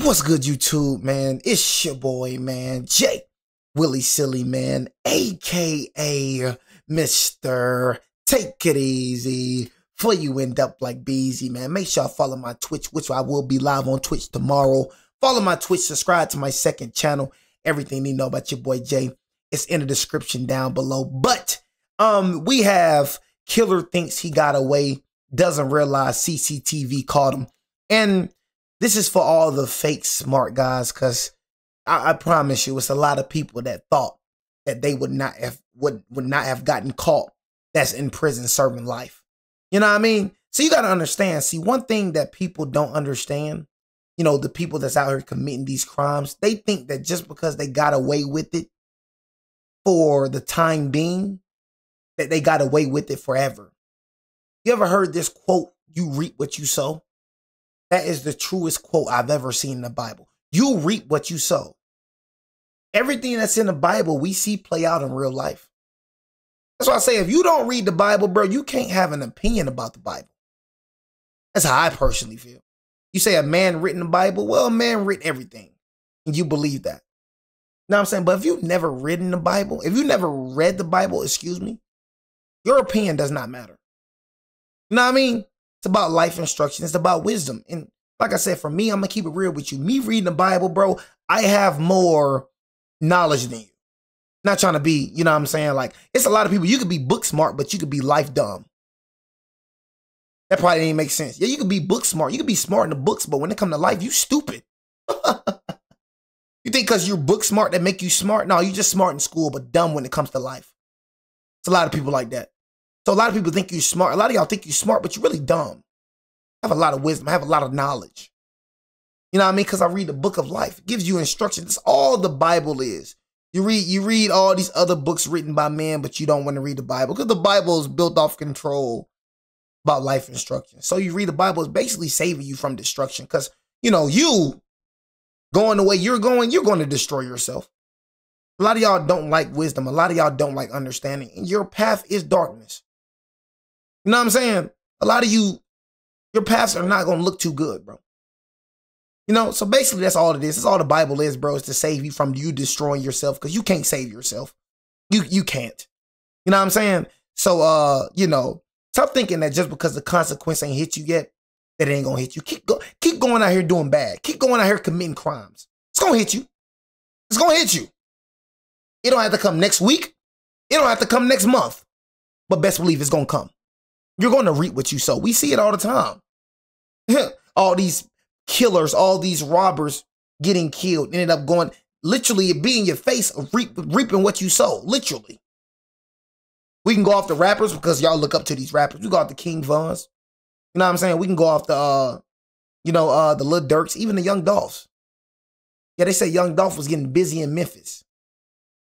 What's good, YouTube, man? It's your boy, man, Jay Willie Silly, man, aka Mr. Take It Easy. Before you end up like Beezy, man, make sure I follow my Twitch, which I will be live on Twitch tomorrow. Follow my Twitch, subscribe to my second channel. Everything you know about your boy Jay, it's in the description down below. But we have Killer thinks he got away, doesn't realize CCTV caught him, and this is for all the fake smart guys, because I promise you, it's a lot of people that thought that they would not have gotten caught that's in prison serving life. You know what I mean? So you got to understand, see, one thing that people don't understand, you know, the people that's out here committing these crimes, they think that just because they got away with it for the time being, that they got away with it forever. You ever heard this quote, "You reap what you sow"? That is the truest quote I've ever seen in the Bible. You reap what you sow. Everything that's in the Bible, we see play out in real life. That's why I say, if you don't read the Bible, bro, you can't have an opinion about the Bible. That's how I personally feel. You say a man written the Bible, well, a man written everything, and you believe that. You know what I'm saying? But if you've never written the Bible, if you never read the Bible, excuse me, your opinion does not matter. You know what I mean? It's about life instruction. It's about wisdom. And like I said, for me, I'm going to keep it real with you. Me reading the Bible, bro, I have more knowledge than you. Not trying to be, you know what I'm saying? Like, it's a lot of people. You could be book smart, but you could be life dumb. That probably didn't make sense. Yeah, you could be book smart. You could be smart in the books, but when it comes to life, you stupid. You think because you're book smart that make you smart? No, you're just smart in school, but dumb when it comes to life. It's a lot of people like that. So a lot of people think you're smart. A lot of y'all think you're smart, but you're really dumb. I have a lot of wisdom. I have a lot of knowledge. You know what I mean? Because I read the book of life. It gives you instructions. That's all the Bible is. You read all these other books written by men, but you don't want to read the Bible because the Bible is built off control about life instruction. So you read the Bible is basically saving you from destruction because, you know, you going the way you're going to destroy yourself. A lot of y'all don't like wisdom. A lot of y'all don't like understanding. And your path is darkness. You know what I'm saying? A lot of you, your paths are not going to look too good, bro. You know, so basically that's all it is. That's all the Bible is, bro, is to save you from you destroying yourself because you can't save yourself. You can't. You know what I'm saying? So, you know, stop thinking that just because the consequence ain't hit you yet, that it ain't going to hit you. Keep going out here doing bad. Keep going out here committing crimes. It's going to hit you. It's going to hit you. It don't have to come next week. It don't have to come next month. But best believe it's going to come. You're going to reap what you sow. We see it all the time. All these killers, all these robbers getting killed, ended up going, literally it be in your face of reaping what you sow, literally. We can go off the rappers because y'all look up to these rappers. We go off the King Vons. You know what I'm saying? We can go off the, the Lil Durks, even the Young Dolphs. Yeah, they say Young Dolph was getting busy in Memphis.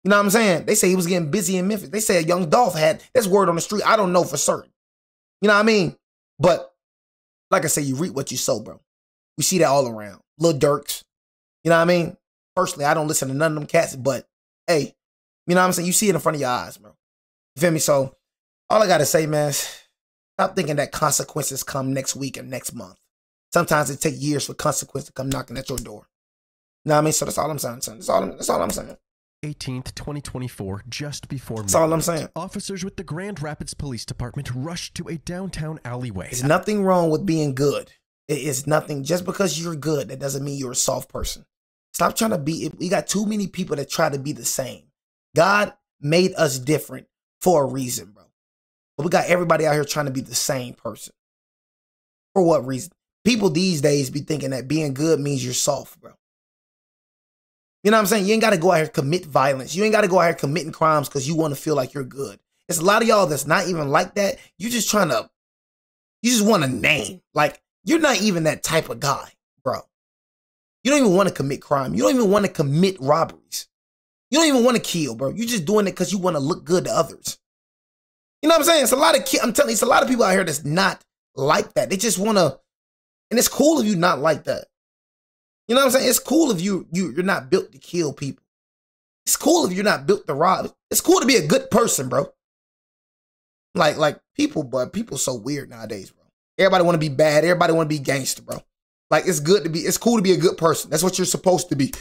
You know what I'm saying? They say he was getting busy in Memphis. They say Young Dolph had, that's word on the street. I don't know for certain. You know what I mean? But like I say, you reap what you sow, bro. We see that all around. Lil Durks. You know what I mean? Personally, I don't listen to none of them cats, but hey, you know what I'm saying? You see it in front of your eyes, bro. You feel me? So all I got to say, man, stop thinking that consequences come next week and next month. Sometimes it takes years for consequences to come knocking at your door. You know what I mean? So that's all I'm saying, son. That's all I'm saying. 18th, 2024, just before midnight. That's all I'm saying. Officers with the Grand Rapids Police Department rushed to a downtown alleyway. There's nothing wrong with being good. It is nothing. Just because you're good, that doesn't mean you're a soft person. Stop trying to be. We got too many people that try to be the same. God made us different for a reason, bro. But we got everybody out here trying to be the same person. For what reason? People these days be thinking that being good means you're soft, bro. You know what I'm saying? You ain't got to go out here commit violence. You ain't got to go out here committing crimes because you want to feel like you're good. It's a lot of y'all that's not even like that. You just want a name. Like, you're not even that type of guy, bro. You don't even want to commit crime. You don't even want to commit robberies. You don't even want to kill, bro. You're just doing it because you want to look good to others. You know what I'm saying? It's a lot of I'm telling you, it's a lot of people out here that's not like that. They just want to, and it's cool if you're not like that. You know what I'm saying? It's cool if you're not built to kill people. It's cool if you're not built to rob. It's cool to be a good person, bro. Like people, but people so weird nowadays, bro. Everybody want to be bad. Everybody want to be gangster, bro. Like, it's cool to be a good person. That's what you're supposed to be.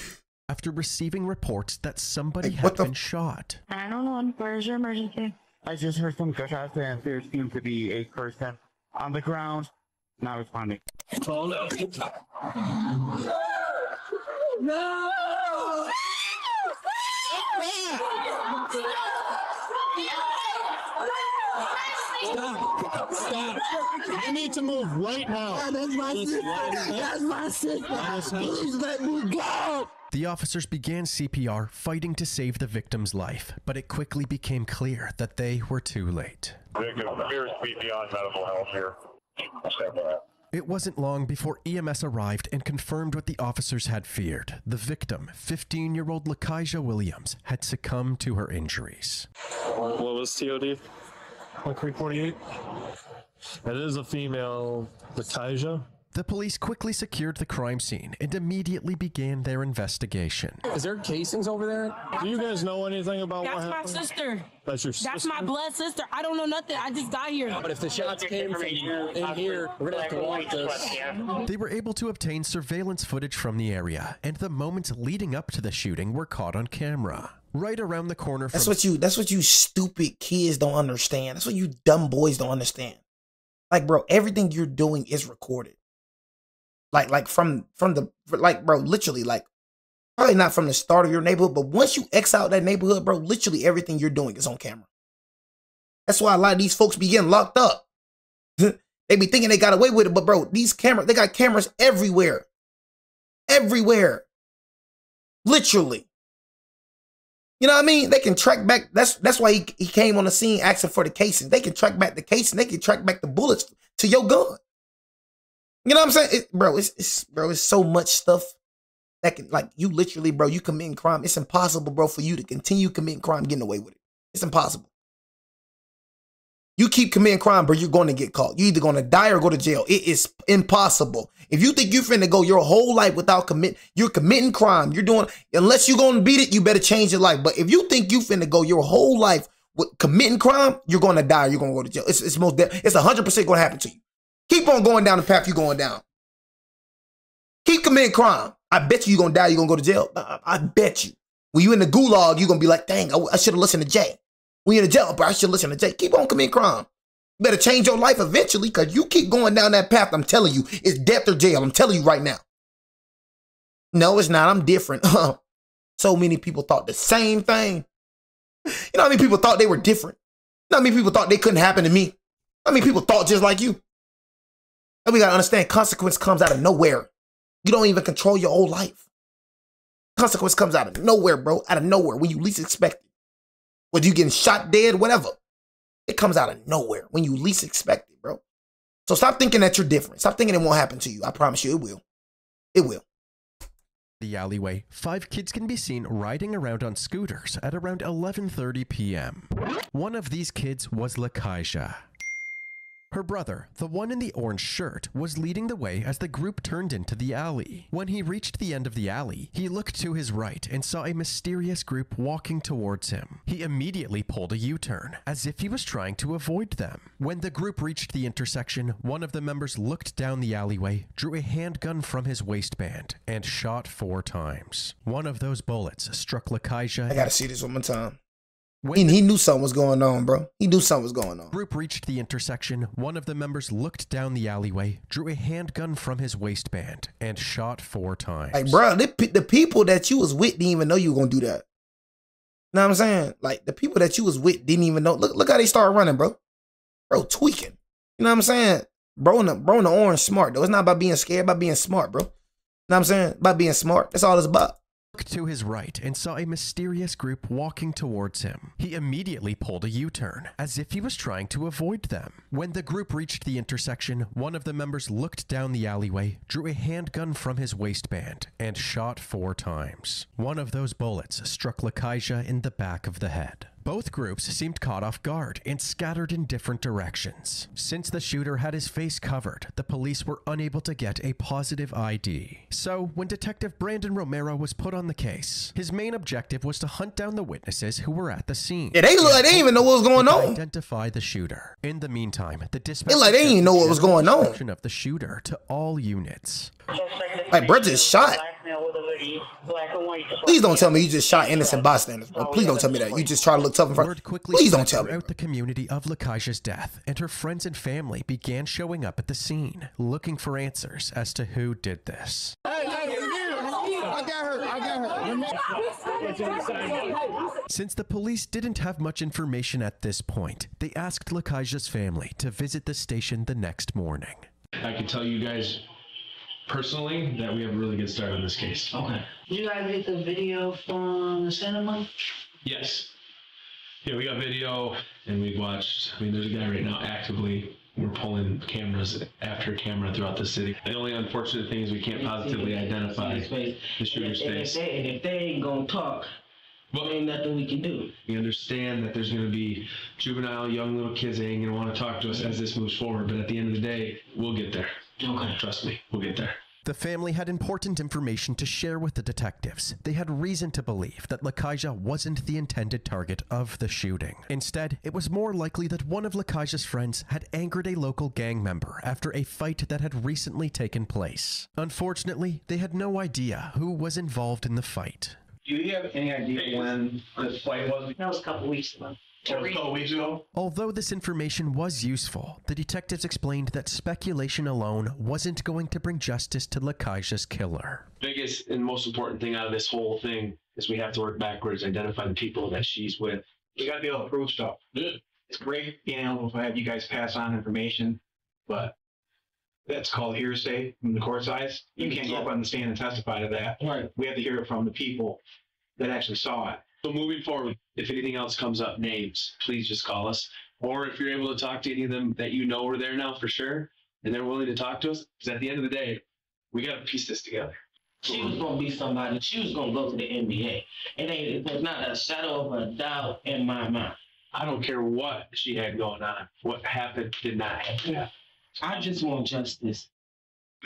After receiving reports that somebody Hey, had been shot. 911, where's your emergency? I just heard some gunshots and there seems to be a person on the ground not responding. Oh no! No! Stop! Stop! You need to move right now. That's my sister. That's my sister. Please let me go. The officers began CPR, fighting to save the victim's life, but it quickly became clear that they were too late. Here's beyond medical health here. I'll stand by that. It wasn't long before EMS arrived and confirmed what the officers had feared. The victim, 15-year-old Lakeisha Williams, had succumbed to her injuries. What was TOD? 348. It is a female, Lakeisha. The police quickly secured the crime scene and immediately began their investigation. Is there casings over there? Do you guys know anything about what happened? That's my sister. That's your sister? That's my blood sister. I don't know nothing. I just got here. But if the shots came from in here, we're gonna have to walk this. They were able to obtain surveillance footage from the area, and the moments leading up to the shooting were caught on camera. Right around the corner from— That's what you stupid kids don't understand. That's what you dumb boys don't understand. Like, bro, everything you're doing is recorded. Like from the, like, bro, literally, like, probably not from the start of your neighborhood, but once you X out that neighborhood, bro, literally everything you're doing is on camera. That's why a lot of these folks be getting locked up. They be thinking they got away with it, but bro, these cameras, they got cameras everywhere. Everywhere. Literally. You know what I mean? They can track back. That's why he came on the scene asking for the casing. They can track back the casing. They can track back the bullets to your gun. You know what I'm saying? It's so much stuff that can, like, you literally, bro, you committing crime. It's impossible, bro, for you to continue committing crime, getting away with it. It's impossible. You keep committing crime, bro, you're going to get caught. You're either going to die or go to jail. It is impossible. If you think you're finna go your whole life without you're committing crime. You're doing, unless you're going to beat it, you better change your life. But if you think you finna go your whole life with committing crime, you're going to die. You're going to go to jail. It's 100% going to happen to you. Keep on going down the path you're going down. Keep committing crime. I bet you're going to die. You're going to go to jail. I bet you. When you in the gulag, you're going to be like, dang, I should have listened to Jay. When you're in the jail, bro, I should listen to Jay. Keep on committing crime. You better change your life eventually, because you keep going down that path. I'm telling you, it's death or jail. I'm telling you right now. No, it's not. I'm different. So many people thought the same thing. You know how many people thought they were different? You know how many people thought they couldn't happen to me? How many people thought just like you? And we got to understand, consequence comes out of nowhere. You don't even control your whole life. Consequence comes out of nowhere, bro. Out of nowhere, when you least expect it. Whether you getting shot dead, whatever. It comes out of nowhere when you least expect it, bro. So stop thinking that you're different. Stop thinking it won't happen to you. I promise you it will. It will. The alleyway, 5 kids can be seen riding around on scooters at around 11:30 p.m. One of these kids was Lakeisha. Her brother, the one in the orange shirt, was leading the way as the group turned into the alley. When he reached the end of the alley, he looked to his right and saw a mysterious group walking towards him. He immediately pulled a U-turn, as if he was trying to avoid them. When the group reached the intersection, one of the members looked down the alleyway, drew a handgun from his waistband, and shot 4 times. One of those bullets struck Lakeisha. I gotta see this one more time. He knew something was going on, bro. He knew something was going on. Group reached the intersection. One of the members looked down the alleyway, drew a handgun from his waistband, and shot 4 times. Like, bro, the people that you was with didn't even know you were gonna do that. You know what I'm saying? Like, the people that you was with didn't even know. Look how they started running, bro. Bro, tweaking. You know what I'm saying? Bro in the orange smart, though. It's not about being scared, about being smart, bro. You know what I'm saying? About being smart. That's all it's about. Looked to his right and saw a mysterious group walking towards him. He immediately pulled a U-turn, as if he was trying to avoid them. When the group reached the intersection, one of the members looked down the alleyway, drew a handgun from his waistband, and shot 4 times. One of those bullets struck Lakeisha in the back of the head. Both groups seemed caught off guard and scattered in different directions. Since the shooter had his face covered, the police were unable to get a positive ID. So, when Detective Brandon Romero was put on the case, his main objective was to hunt down the witnesses who were at the scene. Yeah, they look like they didn't even know what was going on. Identify the shooter. In the meantime, the dispatch They didn't even know what was going on. Of the shooter to all units. Like, bro just shot. Please don't tell me you just shot innocent bystanders, bro. Please don't tell me that. You just try to look tough in front. Please don't tell me. Throughout the community of Lakaja's death, and her friends and family began showing up at the scene, looking for answers as to who did this. I got her. Since the police didn't have much information at this point, they asked Lakaja's family to visit the station the next morning. I can tell you guys personally that we have a really good start on this case. Okay. Did you guys get the video from the cinema? Yes. Yeah, we got video and we've watched. I mean, there's a guy right now actively. We're pulling cameras after camera throughout the city. The only unfortunate thing is we can't positively identify the shooter's face. And if they ain't gonna talk, there ain't nothing we can do. We understand that there's going to be juvenile, young little kids that ain't going to want to talk to us as this moves forward, but at the end of the day, we'll get there. Okay. Trust me, we'll get there. The family had important information to share with the detectives. They had reason to believe that Lakaja wasn't the intended target of the shooting. Instead, it was more likely that one of Lakaja's friends had angered a local gang member after a fight that had recently taken place. Unfortunately, they had no idea who was involved in the fight. Do you have any idea when this fight was? That was a couple weeks ago. That was a couple weeks ago? Although this information was useful, the detectives explained that speculation alone wasn't going to bring justice to Lakaja's killer. Biggest and most important thing out of this whole thing is we have to work backwards, identify the people that she's with. We got to be able to prove stuff. Yeah. It's great being able to have you guys pass on information, but that's called hearsay from the court side. You can't go up on the stand and testify to that. Right. We have to hear it from the people that actually saw it. So moving forward, if anything else comes up, names, please just call us. Or if you're able to talk to any of them that you know are there now for sure, and they're willing to talk to us, because at the end of the day, we got to piece this together. She was going to be somebody. She was going to go to the NBA. There's not a shadow of a doubt in my mind. I don't care what she had going on. What happened did not happen. I just want justice.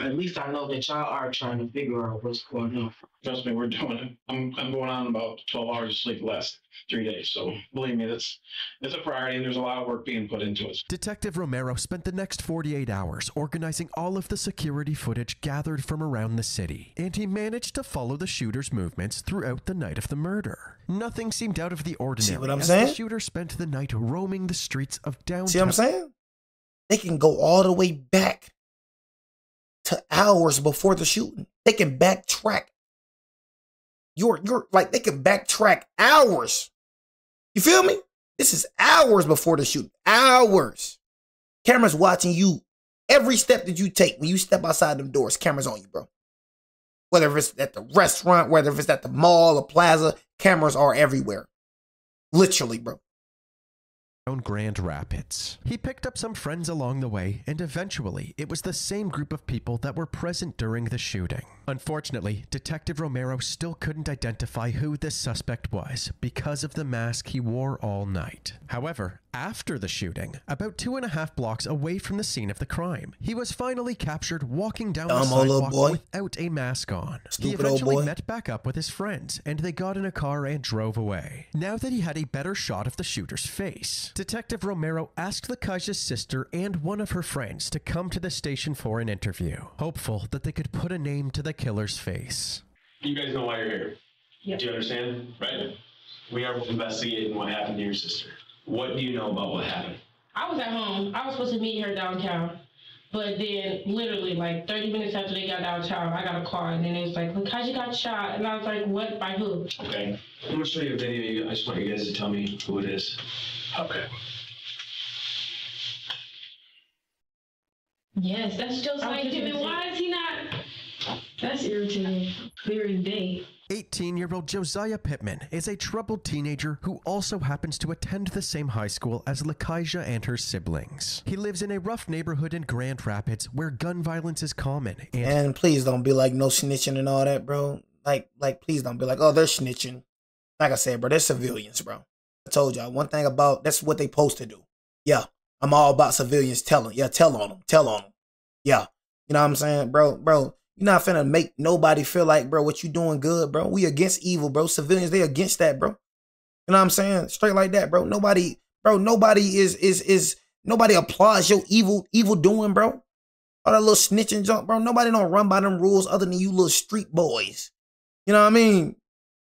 At least I know that y'all are trying to figure out what's going on. Trust me, we're doing it. I'm going on about 12 hours of sleep the last 3 days. So believe me, it's a priority and there's a lot of work being put into it. Detective Romero spent the next 48 hours organizing all of the security footage gathered from around the city, and he managed to follow the shooter's movements throughout the night of the murder. Nothing seemed out of the ordinary. See what I'm as saying? The shooter spent the night roaming the streets of downtown. See what I'm saying? They can go all the way back to hours before the shooting. They can backtrack. You're like, they can backtrack hours. You feel me? This is hours before the shooting. Hours. Cameras watching you every step that you take. When you step outside them doors, cameras on you, bro. Whether it's at the restaurant, whether it's at the mall or plaza, cameras are everywhere. Literally, bro. Grand Rapids. He picked up some friends along the way, and eventually it was the same group of people that were present during the shooting. Unfortunately, Detective Romero still couldn't identify who this suspect was because of the mask he wore all night. However, after the shooting, about 2.5 blocks away from the scene of the crime, he was finally captured walking down the sidewalk without a mask on. He eventually met back up with his friends, and they got in a car and drove away. Now that he had a better shot of the shooter's face, Detective Romero asked Lakaja's sister and one of her friends to come to the station for an interview, hopeful that they could put a name to the killer's face. You guys know why you're here. Yep. Do you understand? Right? We are investigating what happened to your sister. What do you know about what happened? I was at home. I was supposed to meet her downtown. But then literally like 30 minutes after they got downtown, I got a call and then it was like, Lakaja got shot. And I was like, what? By who? Okay. I'm going to show you a video. I just want you guys to tell me who it is. Okay. Yes, that's just like him. And why is he not? That's irritating. Very day. 18-year-old Josiah Pittman is a troubled teenager who also happens to attend the same high school as Lakaja and her siblings. He lives in a rough neighborhood in Grand Rapids where gun violence is common. And please don't be like no snitching and all that, bro. Like please don't be like, oh, they're snitching. Like I said, bro, they're civilians, bro. I told y'all one thing about that's what they supposed to do. Yeah, I'm all about civilians telling. Yeah, tell on them. Tell on them. Yeah, you know what I'm saying, bro? You're not finna make nobody feel like, bro, what you doing good, bro. We against evil, bro. Civilians, they against that, bro. You know what I'm saying? Straight like that, bro. Nobody nobody applauds your evil doing, bro. All that little snitching junk, bro. Nobody don't run by them rules other than you little street boys. You know what I mean?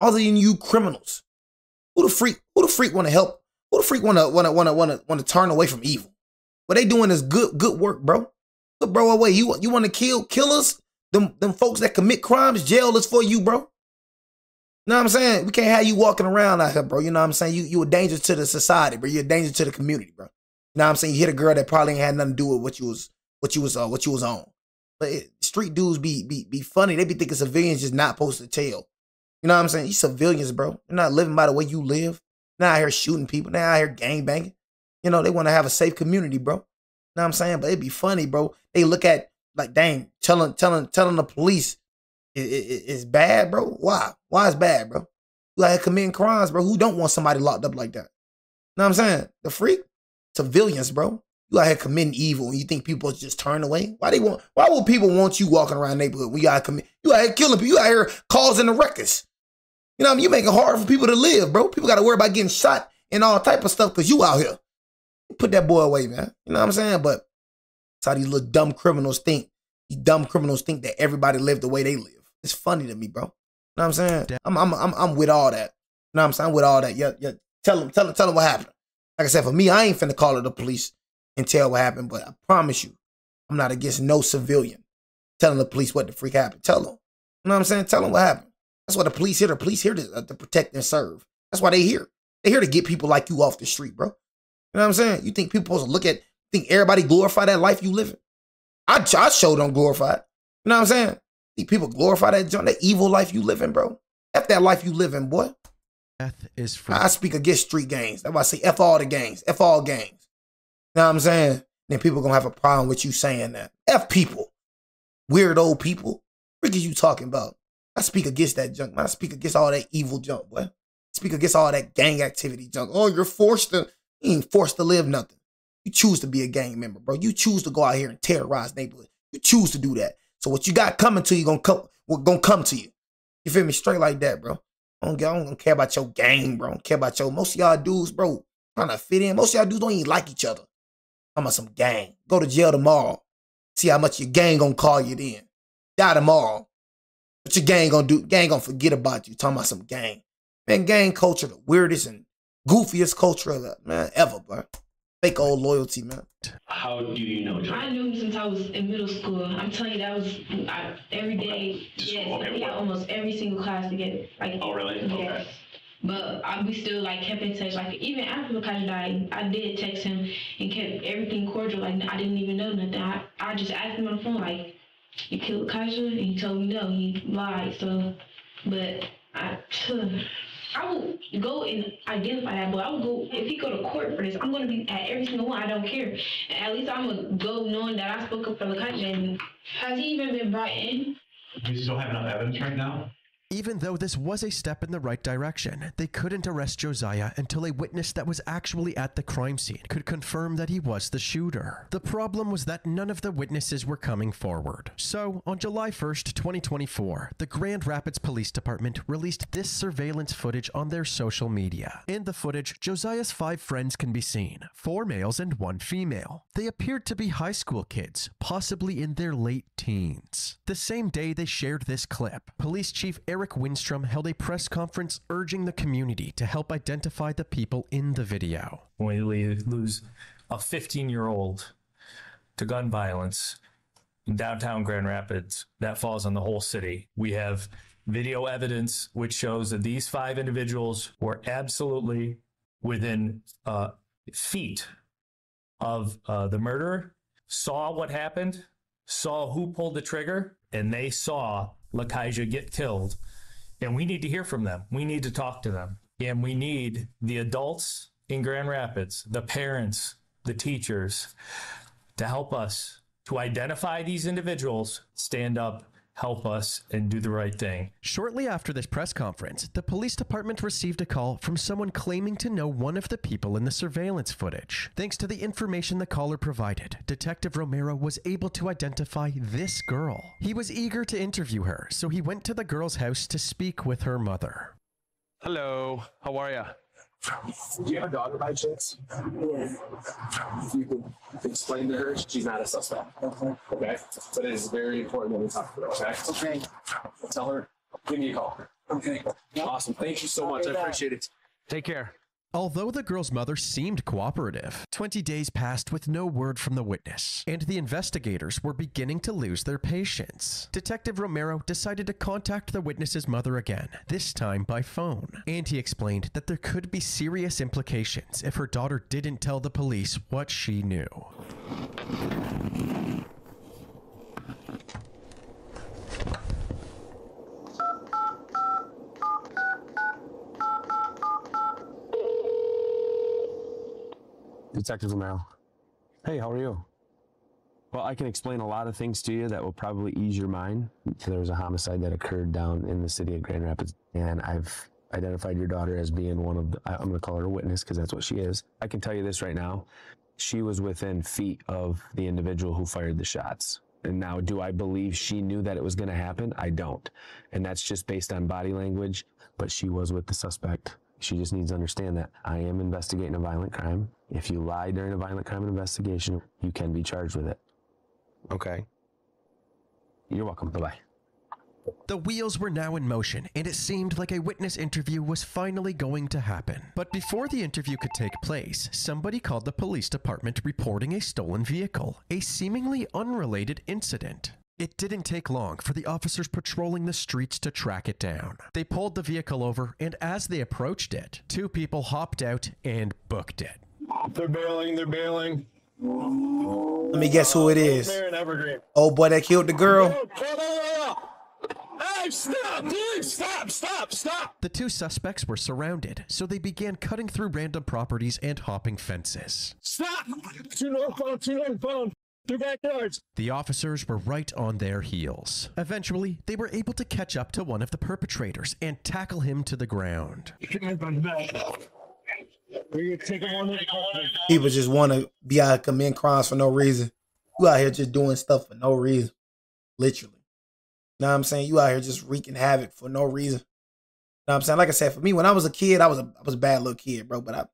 Other than you criminals. Who the freak want to help? Who the freak want to turn away from evil? What they doing is good work, bro. Put bro away. You want to kill killers? Them folks that commit crimes, jail is for you, bro. You know what I'm saying? We can't have you walking around out here, bro. You know what I'm saying? You a danger to the society, bro. You're a danger to the community, bro. You know what I'm saying? You hit a girl that probably ain't had nothing to do with what you was on. But street dudes be funny. They be thinking civilians just not supposed to tell. You know what I'm saying? You civilians, bro. You're not living by the way you live. They're not out here shooting people. They're out here gangbanging. You know, they want to have a safe community, bro. You know what I'm saying? But it'd be funny, bro. They look at, like, dang, telling the police it's bad, bro. Why? Why is bad, bro? You out here committing crimes, bro. Who don't want somebody locked up like that? You know what I'm saying? The freak? Civilians, bro. You out here committing evil and you think people just turn away? Why would people want you walking around the neighborhood when you out here killing people? You out here causing the ruckus. You know what I mean? You make it hard for people to live, bro. People got to worry about getting shot and all type of stuff because you out here. Put that boy away, man. You know what I'm saying? But that's how these little dumb criminals think. These dumb criminals think that everybody live the way they live. It's funny to me, bro. You know what I'm saying? I'm with all that. You know what I'm saying? I'm with all that. Yeah. Tell them what happened. Like I said, for me, I ain't finna call the police and tell what happened, but I promise you, I'm not against no civilian telling the police what the freak happened. Tell them. You know what I'm saying? Tell them what happened. That's why the police here. The police here to protect and serve. That's why they here. They here to get people like you off the street, bro. You know what I'm saying? You think people supposed to think everybody glorify that life you living? I sure don't glorify it. You know what I'm saying? Think people glorify that evil life you living, bro? F that life you living, boy. Death is free. I speak against street gangs. That's why I say F all the gangs. F all gangs. You know what I'm saying? Then people gonna have a problem with you saying that. F people. Weird old people. What are you talking about? I speak against that junk, man. I speak against all that evil junk, boy. I speak against all that gang activity junk. Oh, you ain't forced to live nothing. You choose to be a gang member, bro. You choose to go out here and terrorize neighborhoods. You choose to do that. So what you got coming to you gonna come to you. You feel me? Straight like that, bro. I don't care about your gang, bro. I don't care about most of y'all dudes, bro, trying to fit in. Most of y'all dudes don't even like each other. I'm about some gang. Go to jail tomorrow. See how much your gang gonna call you then. Die tomorrow. What your gang gonna do? Gang gonna forget about you. Talking about some gang. Man, gang culture, the weirdest and goofiest culture ever, bro. Fake old loyalty, man. How do you know Joe? I knew him since I was in middle school. I'm telling you, that was every day. Yes, we had almost every single class together. Like, oh, really? Yes. Okay. But we still kept in touch. Like, even after Lakaja died, I did text him and kept everything cordial. Like, I didn't even know nothing. I just asked him on the phone, like, you killed Lakaja? And he told me no. He lied. So, but I would go and identify that, but I would go, if he go to court for this, I'm going to be at every single one. I don't care. And at least I'm going to go knowing that I spoke up for Lakaja. And has he even been brought in? We still have enough evidence right now? Even though this was a step in the right direction, they couldn't arrest Josiah until a witness that was actually at the crime scene could confirm that he was the shooter. The problem was that none of the witnesses were coming forward. So, on July 1st, 2024, the Grand Rapids Police Department released this surveillance footage on their social media. In the footage, Josiah's 5 friends can be seen, 4 males and 1 female. They appeared to be high school kids, possibly in their late teens. The same day they shared this clip, Police Chief Eric Winstrom held a press conference urging the community to help identify the people in the video. When we lose a 15-year-old to gun violence in downtown Grand Rapids, that falls on the whole city. We have video evidence which shows that these 5 individuals were absolutely within feet of the murderer, saw what happened, saw who pulled the trigger, and they saw Lakaja get killed. And we need to hear from them. We need to talk to them. And we need the adults in Grand Rapids, the parents, the teachers, to help us to identify these individuals, stand up, help us and do the right thing. Shortly after this press conference, the police department received a call from someone claiming to know one of the people in the surveillance footage. Thanks to the information the caller provided, Detective Romero was able to identify this girl. He was eager to interview her, so he went to the girl's house to speak with her mother. Hello, how are ya? Do you have a daughter by chance? Yeah. You could explain to her she's not a suspect. Okay. But it is very important that we talk to her, okay? Okay. Tell her, give me a call. Okay. Awesome. Thank you so much. I appreciate it. Take care. Although the girl's mother seemed cooperative, 20 days passed with no word from the witness, and the investigators were beginning to lose their patience. Detective Romero decided to contact the witness's mother again, this time by phone, and he explained that there could be serious implications if her daughter didn't tell the police what she knew. Detective Romero. Hey, how are you? Well, I can explain a lot of things to you that will probably ease your mind. There was a homicide that occurred down in the city of Grand Rapids, and I've identified your daughter as being one of the, I'm going to call her a witness because that's what she is. I can tell you this right now. She was within feet of the individual who fired the shots. And now, do I believe she knew that it was going to happen? I don't. And that's just based on body language, but she was with the suspect. She just needs to understand that I am investigating a violent crime. If you lie during a violent crime investigation, you can be charged with it. Okay? You're welcome. Bye-bye. The wheels were now in motion, and it seemed like a witness interview was finally going to happen. But before the interview could take place, somebody called the police department reporting a stolen vehicle, a seemingly unrelated incident. It didn't take long for the officers patrolling the streets to track it down. They pulled the vehicle over, and as they approached it, two people hopped out and booked it. They're bailing, they're bailing. Let me guess who it is. They're in Evergreen. Oh boy that killed the girl. Hey, stop, dude! Stop! The two suspects were surrounded, so they began cutting through random properties and hopping fences. Stop! Two northbound. Two backyards. The officers were right on their heels. Eventually, they were able to catch up to one of the perpetrators and tackle him to the ground. People just want to be out committing crimes for no reason. You out here just doing stuff for no reason. Literally. You know what I'm saying? You out here just wreaking havoc for no reason. You know what I'm saying? Like I said, for me, when I was a kid, I was a bad little kid, bro. But I,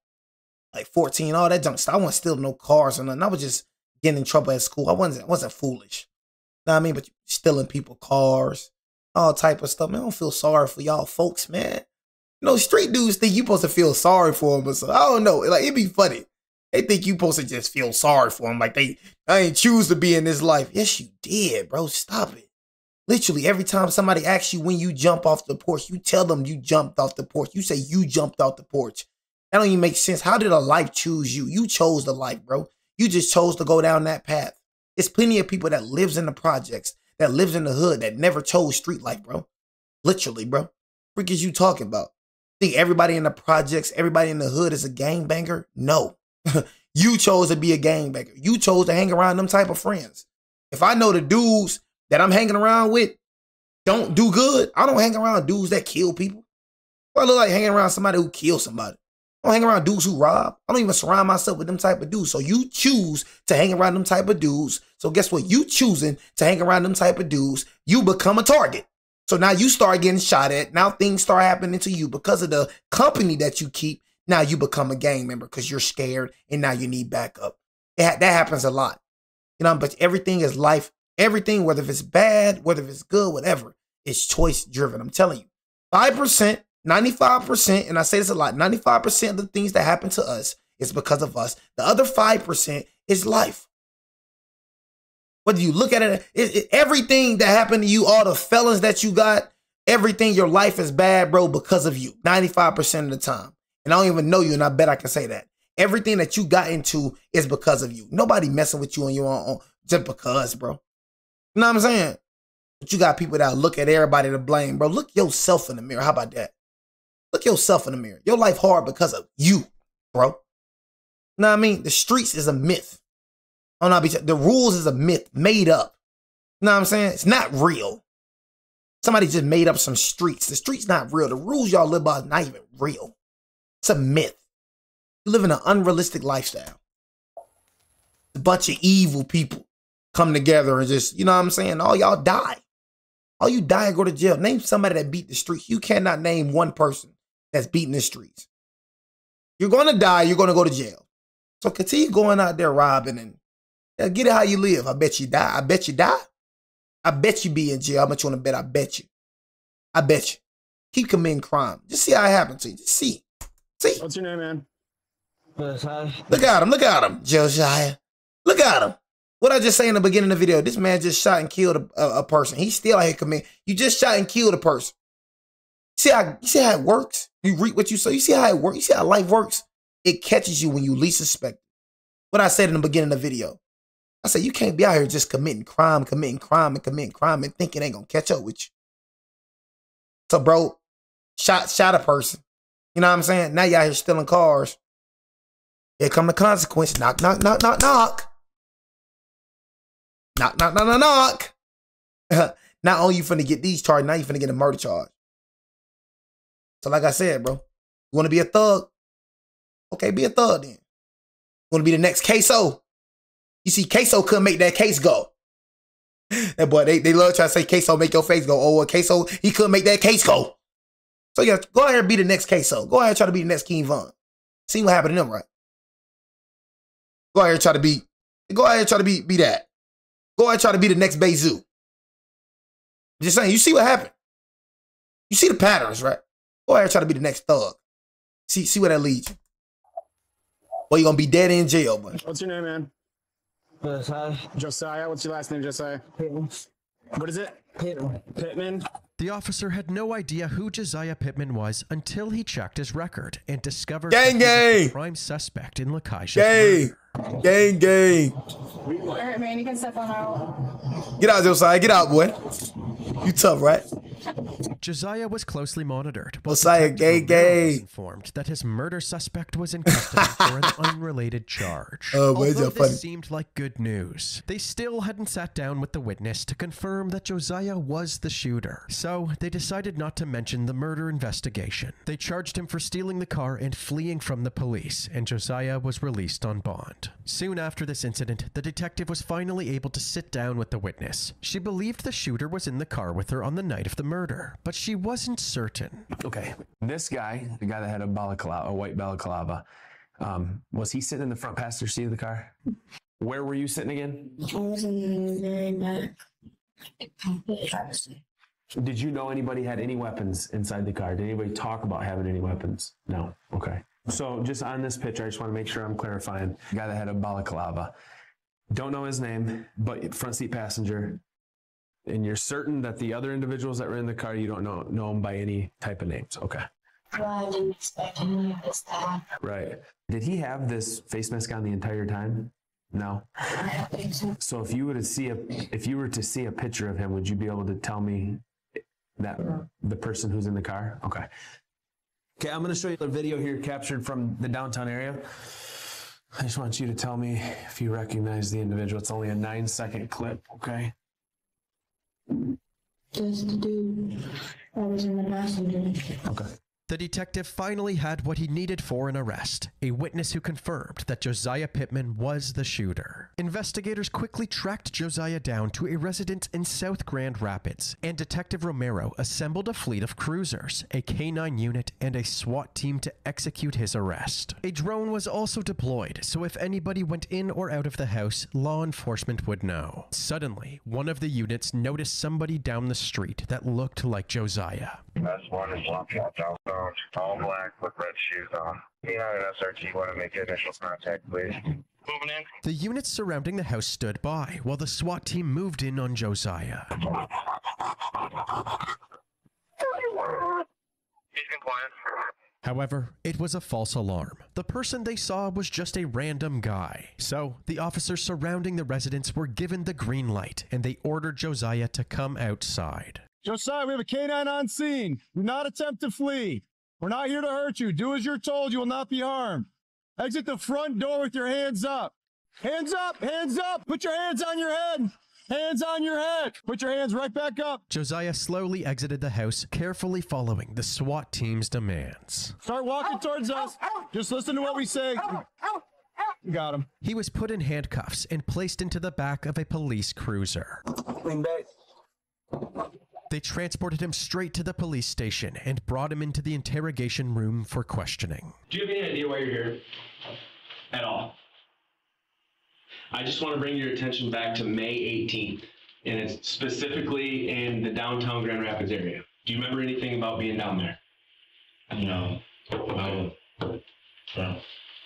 like 14, all that junk stuff. I wasn't stealing no cars or nothing. I was just getting in trouble at school. I wasn't foolish. You know what I mean? But stealing people cars, all type of stuff. Man, I don't feel sorry for y'all folks, man. You know, street dudes think you supposed to feel sorry for them, but so, I don't know. Like, it'd be funny. They think you supposed to just feel sorry for them. Like I ain't choose to be in this life. Yes, you did, bro. Stop it. Literally, every time somebody asks you when you jump off the porch, you tell them you jumped off the porch. You say you jumped off the porch. That don't even make sense. How did a life choose you? You chose the life, bro. You just chose to go down that path. There's plenty of people that lives in the projects, that lives in the hood, that never chose street life, bro. Literally, bro. What is you talking about? Think everybody in the projects, everybody in the hood is a gangbanger? No. You chose to be a gangbanger. You chose to hang around them type of friends. If I know the dudes that I'm hanging around with don't do good, I don't hang around dudes that kill people. I look like hanging around somebody who kills somebody. I don't hang around dudes who rob. I don't even surround myself with them type of dudes. So you choose to hang around them type of dudes. So guess what? You choosing to hang around them type of dudes, you become a target. So now you start getting shot at. Now things start happening to you because of the company that you keep. Now you become a gang member because you're scared and now you need backup. That happens a lot. You know, but everything is life. Everything, whether if it's bad, whether if it's good, whatever, it's choice driven. I'm telling you. 5%, 95%, and I say this a lot, 95% of the things that happen to us is because of us. The other 5% is life. Whether you look at it, everything that happened to you, all the felons that you got, everything, your life is bad, bro, because of you. 95% of the time. And I don't even know you, and I bet I can say that. Everything that you got into is because of you. Nobody messing with you on your own just because, bro. You know what I'm saying? But you got people that look at everybody to blame, bro. Look yourself in the mirror. How about that? Look yourself in the mirror. Your life hard because of you, bro. You know what I mean? The streets is a myth. The rules is a myth made up. You know what I'm saying? It's not real. Somebody just made up some streets. The streets not real. The rules y'all live by is not even real. It's a myth. You live in an unrealistic lifestyle. A bunch of evil people come together and just, you know what I'm saying? All y'all die. All you die and go to jail. Name somebody that beat the streets. You cannot name one person that's beating the streets. You're going to die. You're going to go to jail. So continue going out there robbing and get it how you live. I bet you die. I bet you die. I bet you be in jail. How much you want to bet? I bet you. I bet you. Keep committing crime. Just see how it happens to you. Just see. See. What's your name, man? Look at him. Look at him, Josiah. Look at him. What I just say in the beginning of the video, this man just shot and killed a person. He's still out here committing. You just shot and killed a person. You see how it works? You reap what you sow. You see how it works? You see how life works? It catches you when you least suspect it. What I said in the beginning of the video. I said, you can't be out here just committing crime and thinking it ain't gonna catch up with you. So, bro, shot a person. You know what I'm saying? Now you out here stealing cars. Here come the consequence. Knock, knock, knock, knock, knock. Knock, knock, knock, knock, knock. Not only you finna get these charges, now you finna get a murder charge. So like I said, bro, you wanna be a thug? Okay, be a thug then. You wanna be the next queso? You see, queso couldn't make that case go. That boy, they love trying to say queso make your face go. Oh, well, queso, he couldn't make that case go. So yeah, go ahead and be the next queso. Go ahead and try to be the next King Von. See what happened to them, right? Go ahead and try to be that. Go ahead and try to be the next Bezu. Just saying, you see what happened. You see the patterns, right? Go ahead and try to be the next thug. See where that leads you. Well, you're gonna be dead in jail, boy. What's your name, man? Josiah. Josiah. What's your last name, Josiah? Pittman. What is it? Pittman. Pittman. The officer had no idea who Josiah Pittman was until he checked his record and discovered gang, that he was the prime suspect in Lakeisha's murder. Gang. All right, man, you can step on out. Get out, Josiah. Get out, boy. You tough, right? Josiah was closely monitored. Josiah, was informed that his murder suspect was in custody for an unrelated charge. Although this seemed like good news, they still hadn't sat down with the witness to confirm that Josiah was the shooter. So they decided not to mention the murder investigation. They charged him for stealing the car and fleeing from the police, and Josiah was released on bond. Soon after this incident, the detective was finally able to sit down with the witness. She believed the shooter was in the car with her on the night of the murder, but she wasn't certain. Okay, this guy, the guy that had a balaclava, a white balaclava, was he sitting in the front passenger seat of the car? Where were you sitting again? I was in the very back. Did you know anybody had any weapons inside the car? Did anybody talk about having any weapons? No. Okay. So just on this picture, I just want to make sure I'm clarifying. The guy that had a balaclava. Don't know his name, but front seat passenger. And you're certain that the other individuals that were in the car, you don't know them by any type of names. Okay. Well, I didn't expect any of this to happen. Right. Did he have this face mask on the entire time? No. I don't think so. So if you were to see a picture of him, would you be able to tell me that the person who's in the car? Okay. Okay, I'm going to show you a video here captured from the downtown area. I just want you to tell me if you recognize the individual. It's only a 9-second clip, okay? Just the dude that was in the passenger. Okay. The detective finally had what he needed for an arrest, a witness who confirmed that Josiah Pittman was the shooter. Investigators quickly tracked Josiah down to a residence in South Grand Rapids, and Detective Romero assembled a fleet of cruisers, a K-9 unit, and a SWAT team to execute his arrest. A drone was also deployed, so if anybody went in or out of the house, law enforcement would know. Suddenly, one of the units noticed somebody down the street that looked like Josiah. That's one is walking downtown, all black with red shoes on. United SRT, want to make initial contact, please. Moving in. The units surrounding the house stood by while the SWAT team moved in on Josiah. He's compliant. However, it was a false alarm. The person they saw was just a random guy. So, the officers surrounding the residence were given the green light, and they ordered Josiah to come outside. Josiah, we have a K-9 on scene. Do not attempt to flee. We're not here to hurt you. Do as you're told. You will not be harmed. Exit the front door with your hands up. Hands up! Hands up! Put your hands on your head! Hands on your head. Put your hands right back up. Josiah slowly exited the house, carefully following the SWAT team's demands. Start walking towards us. Just listen to what we say. Got him. He was put in handcuffs and placed into the back of a police cruiser. Lean back. They transported him straight to the police station and brought him into the interrogation room for questioning. Do you have any idea why you're here? At all? I just want to bring your attention back to May 18th, and it's specifically in the downtown Grand Rapids area. Do you remember anything about being down there? No. No.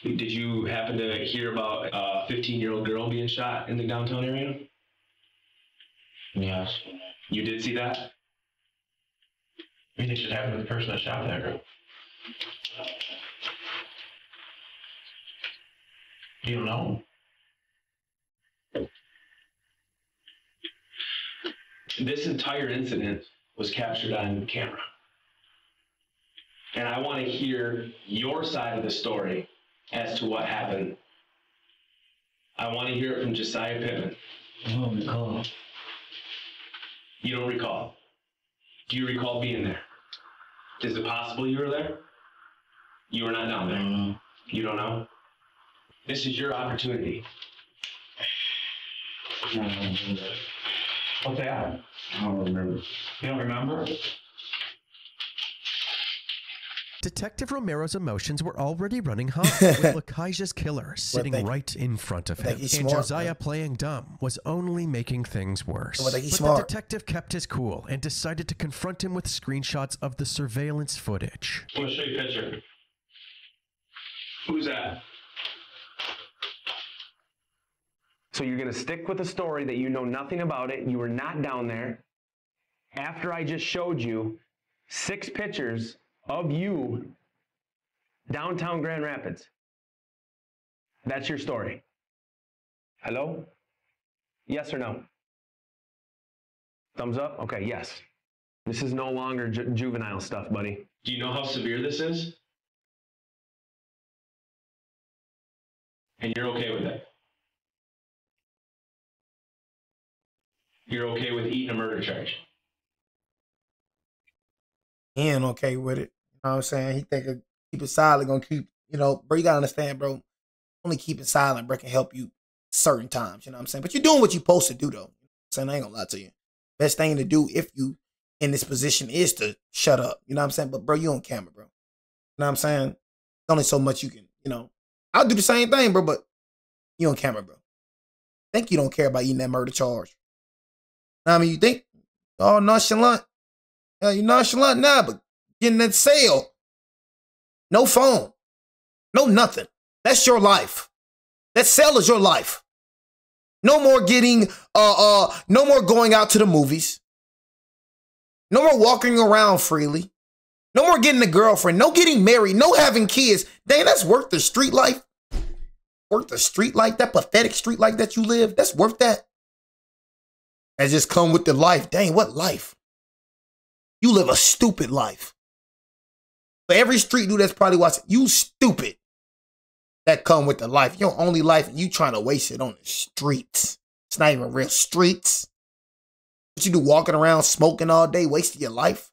Did you happen to hear about a 15-year-old girl being shot in the downtown area? Yes. You did see that? What do you think should happen to the person that shot that girl? You don't know? This entire incident was captured on camera. And I want to hear your side of the story as to what happened. I want to hear it from Josiah Pittman. I don't recall. You don't recall? Do you recall being there? Is it possible you were there? You were not down there? You don't know? This is your opportunity. What's that? I don't remember. You don't remember? Detective Romero's emotions were already running hot, with Lakaija's killer sitting right in front of him. And smart, Josiah playing dumb was only making things worse. But smart. the detective kept his cool and decided to confront him with screenshots of the surveillance footage. I'm going to show you a picture. Who's that? So you're going to stick with a story that you know nothing about it. You were not down there. After I just showed you 6 pictures of you downtown Grand Rapids. That's your story. Hello? Yes or no? Thumbs up? Okay, yes. This is no longer juvenile stuff, buddy. Do you know how severe this is? And you're okay with it? You're okay with eating a murder charge? He ain't okay with it. You know what I'm saying? He think keep it silent, gonna keep, bro, you gotta understand, bro. Only keep it silent, bro, can help you certain times, you know what I'm saying? But you're doing what you're supposed to do, though. You know what I'm saying? I ain't gonna lie to you. Best thing to do if you in this position is to shut up. You know what I'm saying? But, bro, you on camera, bro. You know what I'm saying? There's only so much you can, I'll do the same thing, bro, but you on camera, bro. Think you don't care about eating that murder charge. I mean, you think, oh, nonchalant. You're nonchalant now, but getting that sale. No phone. No nothing. That's your life. That sale is your life. No more getting, no more going out to the movies. No more walking around freely. No more getting a girlfriend. No getting married. No having kids. Dang, that's worth the street life. Worth the street life, that pathetic street life that you live. That's worth that. That just come with the life. Dang, what life? You live a stupid life. For every street dude that's probably watching, you stupid. That come with the life. Your only life, and you trying to waste it on the streets. It's not even real streets. What you do, walking around smoking all day, wasting your life?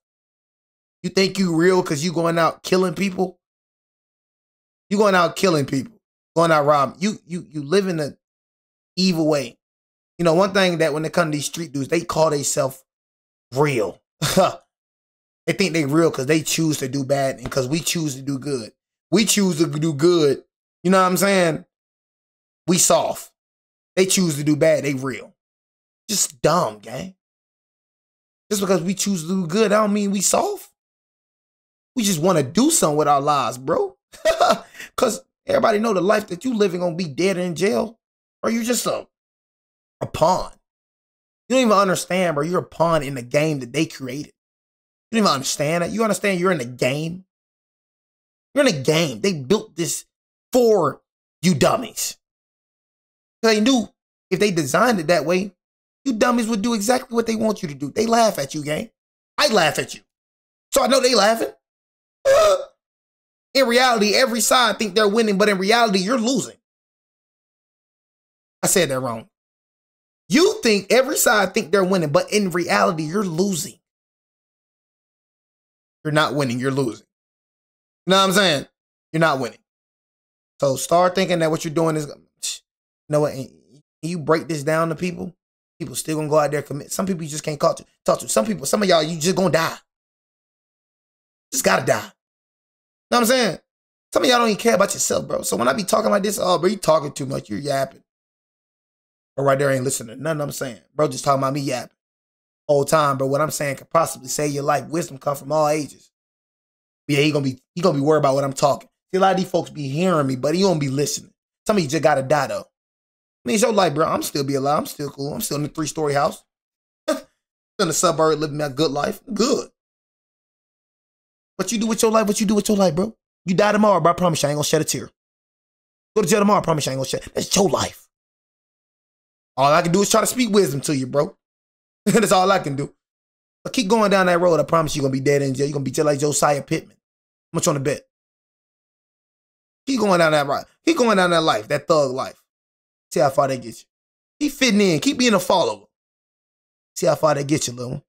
You think you real because you going out killing people? You going out killing people. Going out robbing. You live in an evil way. You know, one thing that when they come to these street dudes, they call themselves real. They think they real because they choose to do bad and because we choose to do good. We choose to do good. You know what I'm saying? We soft. They choose to do bad. They real. Just dumb, gang. Just because we choose to do good, I don't mean we soft. We just want to do something with our lives, bro. Because everybody know the life that you living gonna be dead in jail. Or you just a pawn. You don't even understand, bro. You're a pawn in the game that they created. You don't even understand that. You understand you're in the game? You're in a game. They built this for you dummies. They knew if they designed it that way, you dummies would do exactly what they want you to do. They laugh at you, gang. I laugh at you. So I know they laughing. In reality, every side think they're winning, but in reality, you're losing. I said that wrong. You think every side think they're winning, but in reality, you're losing. You're not winning, you're losing. You know what I'm saying? You're not winning. So start thinking that what you're doing is, you know what, you break this down to people still gonna go out there and commit. Some people you just can't talk to. Some of y'all, you just gonna die. Just gotta die. You know what I'm saying? Some of y'all don't even care about yourself, bro. So when I be talking like this, oh, bro, you talking too much. You're yapping. Or right there ain't listening to nothing I'm saying. Bro, just talking about me yapping. Whole time, bro. What I'm saying could possibly save your life. Wisdom come from all ages. But yeah, he gonna be worried about what I'm talking. See, a lot of these folks be hearing me, but he won't be listening. Some of you just gotta die, though. I mean, it's your life, bro. I'm still be alive. I'm still cool. I'm still in a 3-story house. Still in the suburb, living that good life. Good. What you do with your life, bro? You die tomorrow, bro. I promise you, I ain't gonna shed a tear. Go to jail tomorrow, I promise you, I ain't gonna shed. That's your life. All I can do is try to speak wisdom to you, bro. That's all I can do. But keep going down that road. I promise you're gonna be dead in jail. You're gonna be just like Josiah Pittman. How much on the bet? Keep going down that road. Keep going down that life, that thug life. See how far they get you. Keep fitting in. Keep being a follower. See how far they get you, little one.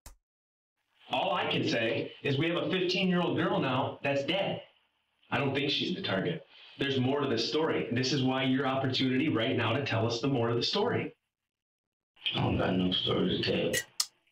All I can say is we have a 15-year-old girl now that's dead. I don't think she's the target. There's more to this story. This is why your opportunity right now to tell us the more of the story. I don't got no story to tell.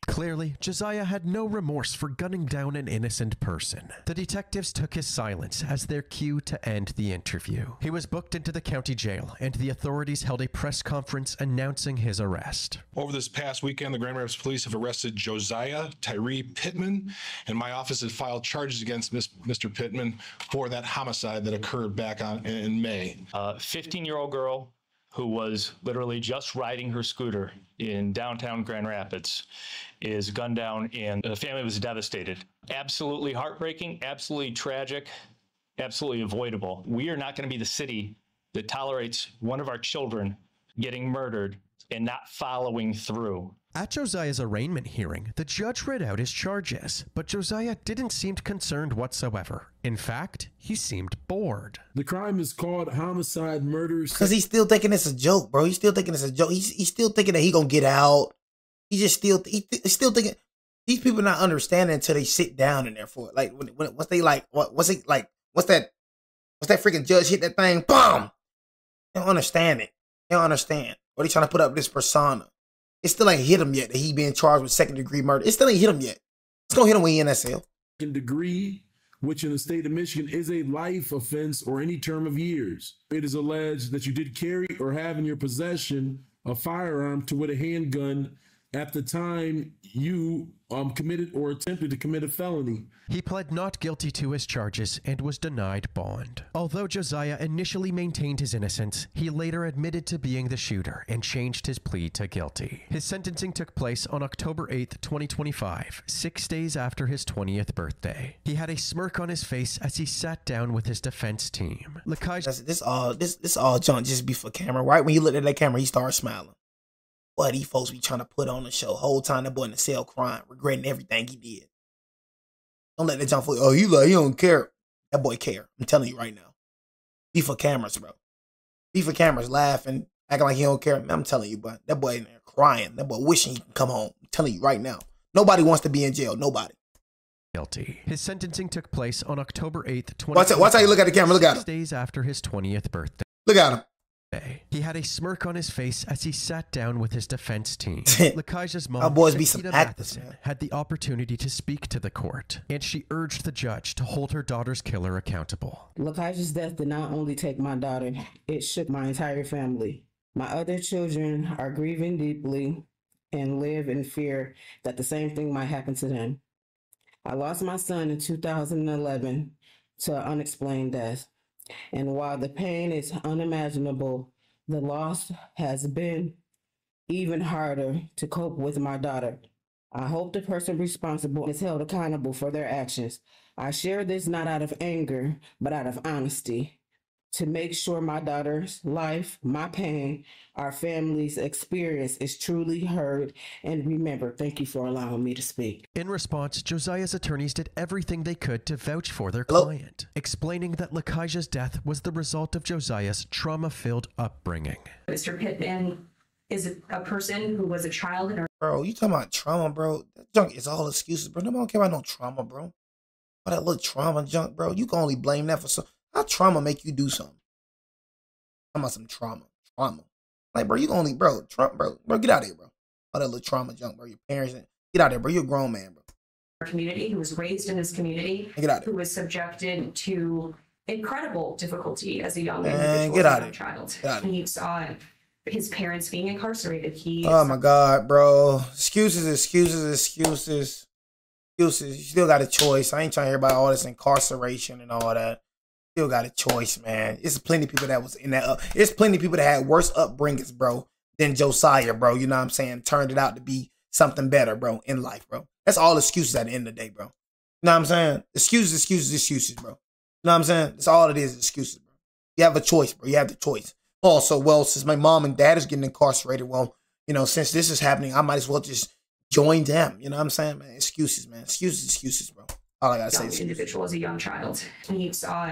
Clearly, Josiah had no remorse for gunning down an innocent person. The detectives took his silence as their cue to end the interview. He was booked into the county jail, and the authorities held a press conference announcing his arrest. Over this past weekend, the Grand Rapids Police have arrested Josiah Tyree Pittman, and my office had filed charges against Mr. Pittman for that homicide that occurred back in May. A 15-year-old girl who was literally just riding her scooter in downtown Grand Rapids is gunned down, and the family was devastated. Absolutely heartbreaking, absolutely tragic, absolutely avoidable. We are not going to be the city that tolerates one of our children getting murdered and not following through. At Josiah's arraignment hearing, the judge read out his charges, but Josiah didn't seem concerned whatsoever. In fact, he seemed bored. The crime is called homicide, murder. Because he's still thinking it's a joke, bro. He's still thinking it's a joke. He's still thinking that he gonna get out. He's still thinking. These people not understanding until they sit down in there for it. Like what's they like? What's it like? What's that freaking judge hit that thing? Boom! They don't understand it. They don't understand. Or they trying to put up this persona. It still ain't hit him yet that he being charged with second-degree murder. It still ain't hit him yet. It's gonna hit him when he in that cell. Degree, which in the state of Michigan is a life offense or any term of years. It is alleged that you did carry or have in your possession a firearm to with a handgun at the time you committed or attempted to commit a felony. He pled not guilty to his charges and was denied bond. Although Josiah initially maintained his innocence, he later admitted to being the shooter and changed his plea to guilty. His sentencing took place on October 8th, 2025, 6 days after his 20th birthday. He had a smirk on his face as he sat down with his defense team. This all junk just be for camera. Right when he looked at that camera, he started smiling. Boy, these folks be trying to put on the show. Whole time that boy in the cell crying, regretting everything he did. Don't let that jump fool. Oh, he don't care. That boy care. I'm telling you right now. Be for cameras, bro. Be for cameras, laughing, acting like he don't care. I'm telling you, but that boy in there crying. That boy wishing he can come home. I'm telling you right now. Nobody wants to be in jail. Nobody. Guilty. His sentencing took place on October 8th, 2025. Watch how you look at the camera. Look at him. 6 days after his 20th birthday. Look at him. He had a smirk on his face as he sat down with his defense team. Lakaija's mom, Our boys be some actors, Matheson, had the opportunity to speak to the court, and she urged the judge to hold her daughter's killer accountable. Lakaija's death did not only take my daughter, it shook my entire family. My other children are grieving deeply and live in fear that the same thing might happen to them. I lost my son in 2011 to an unexplained death. And while the pain is unimaginable, the loss has been even harder to cope with my daughter. I hope the person responsible is held accountable for their actions. I share this not out of anger, but out of honesty, to make sure my daughter's life, my pain, our family's experience is truly heard and remembered. Thank you for allowing me to speak. In response, Josiah's attorneys did everything they could to vouch for their client, explaining that Lakaija's death was the result of Josiah's trauma-filled upbringing. Mr. Pittman is a person who was a child in our Bro, you talking about trauma, bro? That junk is all excuses, bro. Nobody don't care about no trauma, bro. All that little trauma junk, bro. You can only blame that for some. How trauma make you do something? Talking about some trauma. Like, bro, you can only, bro, get out of here, bro. All that little trauma junk, bro. Your parents, get out of there, bro. You're a grown man, bro. community, who was raised in this community, who was subjected to incredible difficulty as a young individual, get as out a of child. Get out of He saw his parents being incarcerated. Oh my God, bro. Excuses. You still got a choice. I ain't trying to hear about all this incarceration and all that. Still got a choice, man. It's plenty of people that was in that. It's plenty of people that had worse upbringings, bro, than Josiah, bro. You know what I'm saying? Turned it out to be something better, bro, in life, bro. That's all excuses at the end of the day, bro. You know what I'm saying? Excuses, bro. You know what I'm saying? That's all it is, excuses, bro. You have a choice, bro. You have the choice. Also, well, since my mom and dad is getting incarcerated, well, you know, since this is happening, I might as well just join them. You know what I'm saying, man? Excuses, man. Excuses, bro. All I gotta say is individual as a young child. He saw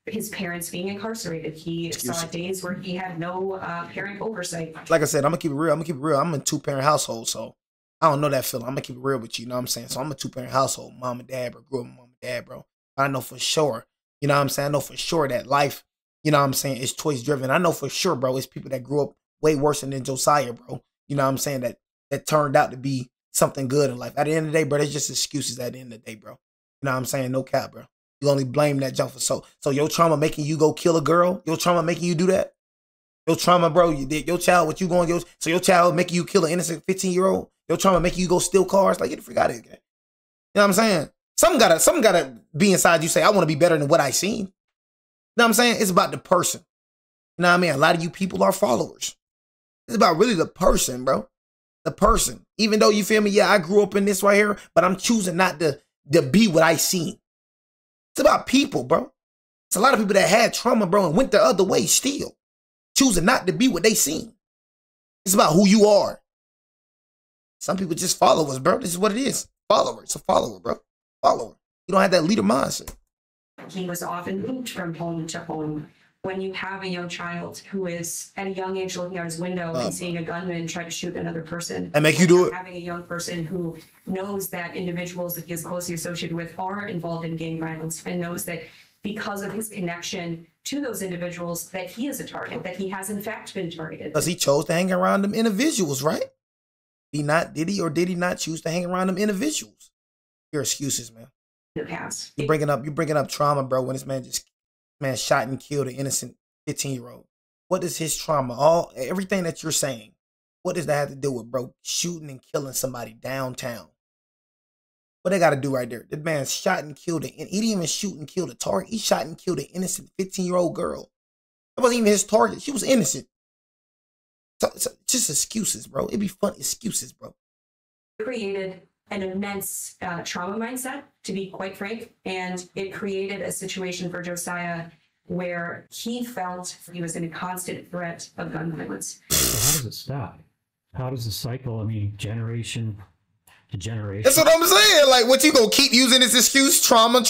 his parents being incarcerated. He saw days where he had no parent oversight. Like I said, I'm gonna keep it real. I'm in a 2-parent household, so I don't know that feeling. I'm gonna keep it real with you. You know what I'm saying? So I'm a 2-parent household, mom and dad, bro. Grew up with mom and dad, bro. I know for sure. You know what I'm saying? I know for sure that life, you know what I'm saying, is choice driven. I know for sure, bro, it's people that grew up way worse than Josiah, bro. You know what I'm saying? That turned out to be something good in life. At the end of the day, bro, it's just excuses at the end of the day, bro. You know what I'm saying? No cap, bro. You only blame that junk for so your trauma making you go kill a girl? Your trauma making you do that? Your trauma, bro, your child, what you going to go? So your child making you kill an innocent 15-year-old? Your trauma making you go steal cars? Like, get the freak out of here, okay? You know what I'm saying? Something gotta be inside you say, I want to be better than what I seen. You know what I'm saying? It's about the person. You know what I mean? A lot of you people are followers. It's about really the person, bro. The person. Even though, you feel me? Yeah, I grew up in this right here, but I'm choosing not to be what I seen. It's about people, bro. It's a lot of people that had trauma, bro, and went the other way still. Choosing not to be what they seen. It's about who you are. Some people just follow us, bro. This is what it is. Follower. It's a follower, bro. Follower. You don't have that leader mindset. He was often moved from home to home. When you have a young child who is at a young age looking out his window and seeing a gunman try to shoot another person. And make you do it. Having a young person who knows that individuals that he is closely associated with are involved in gang violence and knows that because of his connection to those individuals that he is a target, that he has in fact been targeted. Because he chose to hang around them individuals, right? Did he or did he not choose to hang around them individuals? Your excuses, man. The past. You're bringing up trauma, bro, when this man shot and killed an innocent 15-year-old. What is his trauma? Everything that you're saying, what does that have to do with, bro, shooting and killing somebody downtown? What they got to do right there? The man shot and killed he didn't even shoot and kill the target. He shot and killed an innocent 15-year-old girl. That wasn't even his target. She was innocent. So just excuses, bro. It'd be fun excuses, bro. Created an immense trauma mindset, to be quite frank, and it created a situation for Josiah where he felt he was in a constant threat of gun violence. How does it stop? How does the cycle, generation to generation? That's what I'm saying. Like, what, you gonna keep using this excuse? Trauma.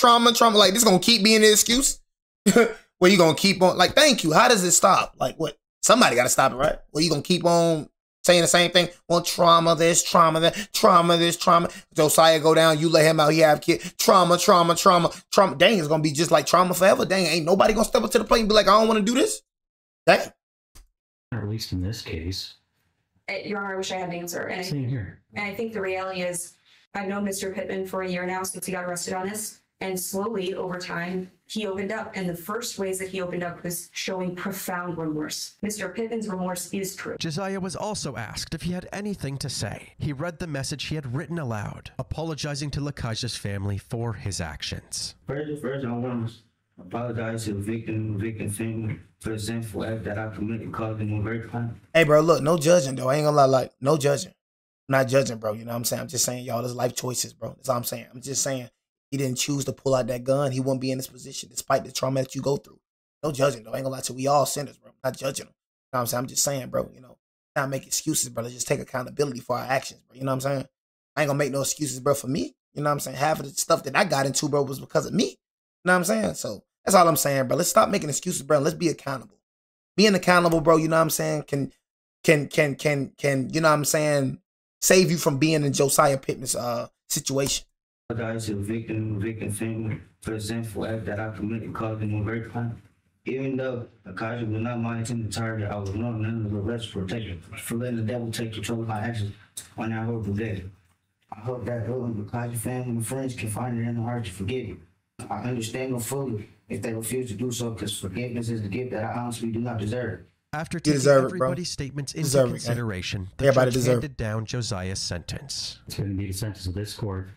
Like, this gonna keep being the excuse? Where you gonna keep on, like, thank you. How does it stop? Like, what? Somebody gotta stop it, right? Well, you gonna keep on saying the same thing? Well, trauma this, trauma that, trauma this, trauma. Josiah go down, you let him out, he have kids. Trauma. Dang, it's gonna be just like trauma forever. Dang, ain't nobody gonna step up to the plate and be like, I don't wanna do this? Dang. Or at least in this case. Your Honor, I wish I had an answer. Same here. And I think the reality is, I've known Mr. Pittman for a year now since he got arrested on this. And slowly, over time, he opened up. And the first ways that he opened up was showing profound remorse. Mr. Pittman's remorse is true. Josiah was also asked if he had anything to say. He read the message he had written aloud, apologizing to Lakaija's family for his actions. First, I want to apologize to the victim family for the sinful act that I committed, causing them great pain. Hey, bro, look, no judging, though. I ain't gonna lie, like, no judging. I'm not judging, bro. You know what I'm saying? I'm just saying, y'all, there's life choices, bro. That's all I'm saying. I'm just saying, he didn't choose to pull out that gun. He wouldn't be in this position despite the trauma that you go through. No judging, though. I ain't gonna lie to you. We all sinners, bro. I'm not judging them. You know what I'm saying? I'm just saying, bro, not make excuses, brother. Just take accountability for our actions, bro. You know what I'm saying? I ain't gonna make no excuses, bro, for me. You know what I'm saying? Half of the stuff that I got into, bro, was because of me. You know what I'm saying? So that's all I'm saying, bro. Let's stop making excuses, bro. Let's be accountable. Being accountable, bro, you know what I'm saying, can can you know what I'm saying, save you from being in Josiah Pittman's situation. Guys, a victim family, for example, act that I committed caused them a great crime. Even though Akaja was not my intended target, I was known under the arrest for letting the devil take control of my actions on that horrible day. I hope that the Akaja family and friends can find it in their heart to forgive you. I understand them fully if they refuse to do so, because forgiveness is the gift that I honestly do not deserve. After taking everybody's statements into consideration, the judge handed down Josiah's sentence. It's going to be the sentence of this court.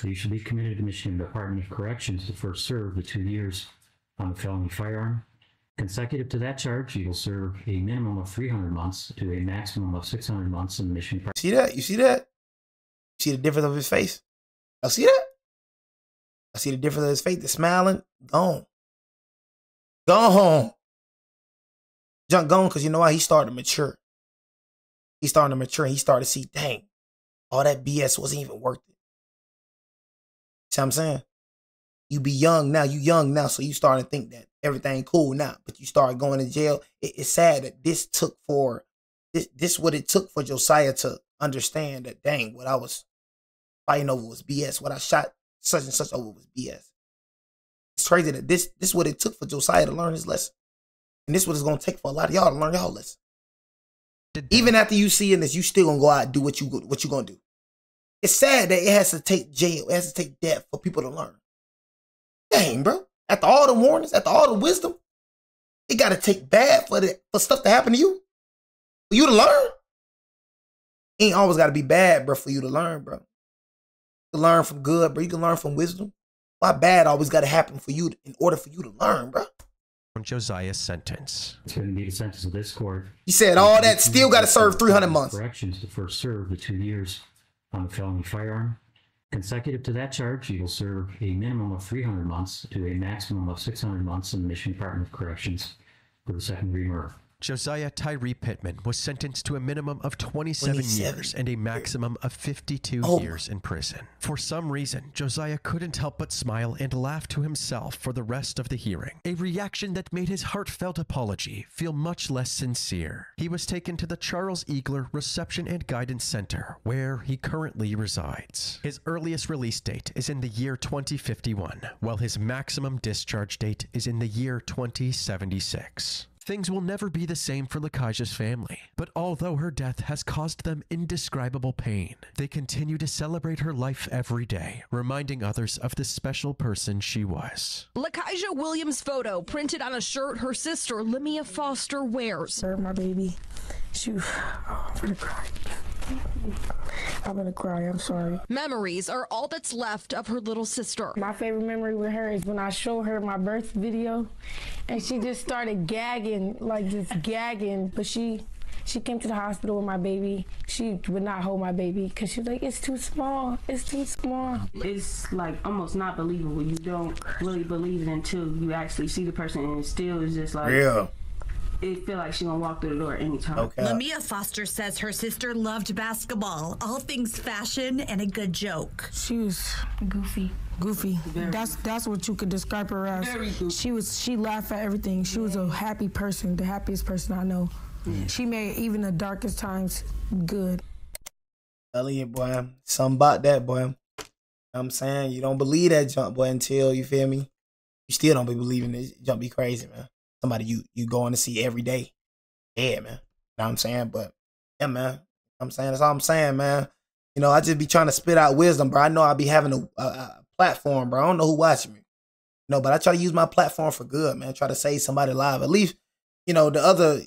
You should be committed to Michigan Department of Corrections to first serve the 2 years on a felony firearm. Consecutive to that charge, you will serve a minimum of 300 months to a maximum of 600 months in the Michigan. See that? You see that? See the difference of his face? I see that? I see the difference of his face. The smiling, gone. Gone. Junk gone, because you know why? He started to mature. He started to mature, and he started to see, dang, all that BS wasn't even worth it. See what I'm saying? You be young now, so you start to think that everything cool now, but you start going to jail. It's sad that this what it took for Josiah to understand that, dang, what I was fighting over was BS. What I shot such and such over was BS. It's crazy that this what it took for Josiah to learn his lesson. And this what it's going to take for a lot of y'all to learn y'all lesson. Even after you seeing this, you still going to go out and do what you going to do. It's sad that it has to take jail, it has to take death for people to learn. Dang, bro. After all the warnings, after all the wisdom, it got to take bad for stuff to happen to you. For you to learn. It ain't always got to be bad, bro, for you to learn, bro. You can learn from good, bro. You can learn from wisdom. Why bad always got to happen for you in order for you to learn, bro? On Josiah's sentence. It's going to be the sentence of this court. He said all that still got to serve 300 months. Corrections to first serve the 2 years on a felony firearm. Consecutive to that charge, you will serve a minimum of 300 months to a maximum of 600 months in the Michigan Department of Corrections for the second-degree murder. Josiah Tyree Pittman was sentenced to a minimum of 27 years and a maximum of 52 years in prison. For some reason, Josiah couldn't help but smile and laugh to himself for the rest of the hearing, a reaction that made his heartfelt apology feel much less sincere. He was taken to the Charles Eagler Reception and Guidance Center, where he currently resides. His earliest release date is in the year 2051, while his maximum discharge date is in the year 2076. Things will never be the same for Lakaja's family, but although her death has caused them indescribable pain, they continue to celebrate her life every day, reminding others of the special person she was. Lakaja Williams' photo printed on a shirt her sister, Lemia Foster, wears. My baby. I'm gonna cry. I'm gonna cry, I'm sorry. Memories are all that's left of her little sister. My favorite memory with her is when I showed her my birth video and she just started gagging, like just gagging. But she came to the hospital with my baby. She would not hold my baby because she was like, it's too small, it's too small. It's like almost not believable. You don't really believe it until you actually see the person, and it still is just like, yeah. It feel like she gonna walk through the door anytime. Okay. Lemia Foster says her sister loved basketball, all things fashion, and a good joke. She was goofy. That's what you could describe her as. Very goofy. She laughed at everything. She was a happy person, the happiest person I know. She made even the darkest times good. Elliot, boy, something about that, boy. You know what I'm saying? You don't believe that jump, boy, until, you feel me? You still don't be believing this jump be crazy, man. Somebody you going to see every day. Yeah, man. You know what I'm saying? But, yeah, man. I'm saying, that's all I'm saying, man. You know, I just be trying to spit out wisdom, bro. I know I be having a platform, bro. I don't know who watching me. You know, but I try to use my platform for good, man. Try to save somebody alive. At least, you know, the other,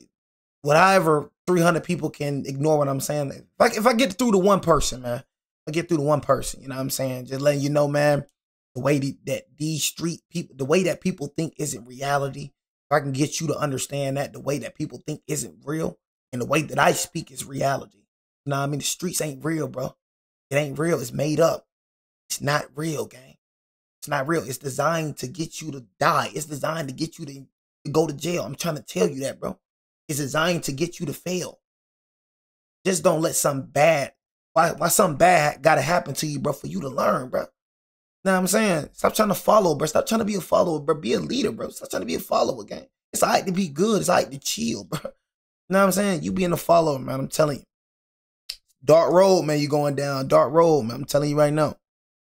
whatever 300 people can ignore what I'm saying. If I get through to one person, man. I get through to one person, you know what I'm saying? Just letting you know, man, the way that these street people, the way that people think isn't reality. If I can get you to understand that the way that people think isn't real and the way that I speak is reality. You know what I mean? The streets ain't real, bro. It ain't real. It's made up. It's not real, gang. It's not real. It's designed to get you to die. It's designed to get you to go to jail. I'm trying to tell you that, bro. It's designed to get you to fail. Just don't let something bad, why something bad gotta happen to you, bro, for you to learn, bro. You know what I'm saying? Stop trying to follow, bro. Stop trying to be a follower, bro. Be a leader, bro. Stop trying to be a follower, gang. It's all right to be good. It's all right to chill, bro. know what I'm saying? You being a follower, man. I'm telling you. Dark road, man. You going down. Dark road, man. I'm telling you right now.